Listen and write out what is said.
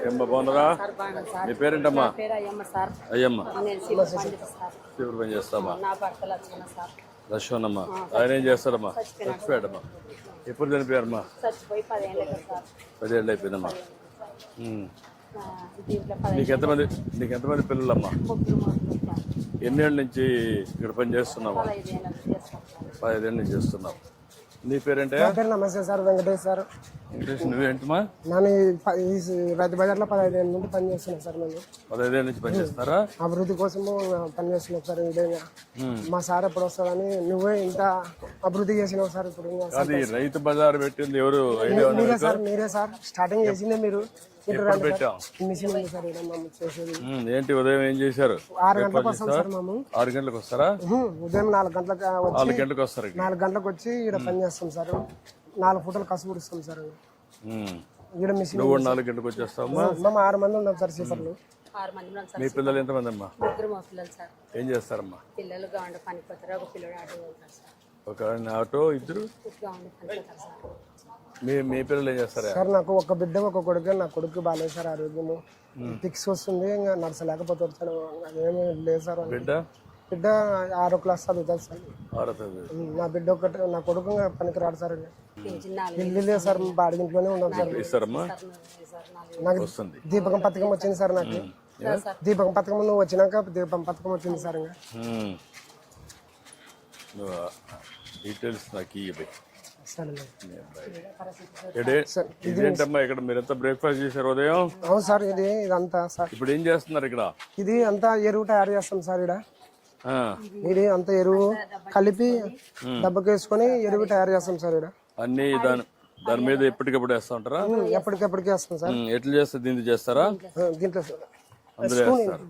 ఏమ్మా బాగున్నారా? మీ పేరేంటమ్మా? అయ్యమ్మ. తీవ్ర పని చేస్తామా? లక్ష్మణమ్మా. ఆయన ఏం చేస్తారమ్మా? చచ్చిపోయాడమ్మా. ఎప్పుడు చనిపోయారమ్మా? 10 ఏళ్ళు అయిపోయిందమ్మా. నీకెంతమంది పిల్లలమ్మా? ఎన్ని ఏళ్ళ నుంచి ఇక్కడ పని చేస్తున్నావా? 15 ఏళ్ళ నుంచి చేస్తున్నావు. నీ పేరేంటే? నమస్తే సార్, వెంకటేష్ సార్. వెంకటేష్, నువ్వేంటమ్మా? నేను రైతు బజార్లో 15 ఏళ్ళ నుండి పని చేస్తున్నాను సార్. నేను 15 ఏళ్ళ నుంచి పని చేస్తారా? అభివృద్ధి కోసము పని చేస్తున్నావు సార్. ఇదేగా మా సార్ ఎప్పుడు వస్తారని, నువ్వే ఇంత అభివృద్ధి చేసినావు సార్. ఇప్పుడు అది రైతు బజార్ పెట్టింది ఎవరు? మీరే సార్ స్టార్టింగ్ చేసిందే మీరు. పెట్టాం మిషన్ ఉంది సార్ చేసేది. ఏంటి ఉదయం ఏం చేశారు? 6 గంటలకు వస్తాం సార్ మేము. 6 గంటలకు వస్తారా? ఉదయం 4 గంటలకు 4 గంటలకు వస్తారు. 4 గంటలకు వచ్చి ఇక్కడ పని చేస్తాం సార్. 4 ఫుటలు కసుపు ఇస్తాం సార్. ఇక్కడ మిషన్. నువ్వు 4 గంటలకు వచ్చేస్తావమ్మా? మేము 6 మంది ఉన్నాం సార్ సీపర్లు. మీ పిల్లలు ఎంతమంది అమ్మా? 3 మా పిల్లలు సార్. ఏం చేస్తారమ్మా? పిల్లలు గౌండ పనికి పోతారు, ఒక పిల్లడు ఆటో పోతారు సార్. ఒక ఆటో, ఇద్దరు గౌండ పనికి పోతారు సార్. మీ పిల్లలు ఏం చేస్తారా? సార్ నాకు ఒక బిడ్డ ఒక కొడుకు. నా కొడుకు బాగాలేదు సార్, ఆరోగ్యము ఫిక్స్ వస్తుంది, ఇంకా నడచలేకపోతాడు సార్. అదేమీ లేదు సార్. బిడ్డ 6వ క్లాస్ చదువుతాడు సార్. నా బిడ్డ ఒకటి, నా కొడుకు పనికి రాడు సార్. ఇల్లు లేదు సార్, బాడిగింట్లోనే ఉన్నాం సార్. ఇస్తారమ్మా? నాకు దీపకం పథకం వచ్చింది సార్. నాకు దీపకం పథకం నువ్వు వచ్చినాక దీపం పథకం వచ్చింది సార్. ఇంకా డీటెయిల్స్ నాకు సరే. ఇదేంటమ్మా ఇక్కడ మీరంతా బ్రేక్ఫాస్ట్ చేశారు ఉదయం? అవును సార్. ఇదంతా సార్ ఇప్పుడు ఏం చేస్తున్నారు ఇక్కడ? ఇది అంతా ఎరువు తయారు చేస్తాం సార్. ఇది అంతా ఎరువు కలిపి డబ్బకేసుకొని ఎరువు తయారు చేస్తాం సార్. అన్ని దాని మీద ఎప్పటికప్పుడు వేస్తా ఉంటారా? ఎప్పటికెప్పటికి వేస్తాం సార్. ఎట్లా చేస్తారు? దీంతో చేస్తారా? దీంట్లో అందులో వేస్తారు.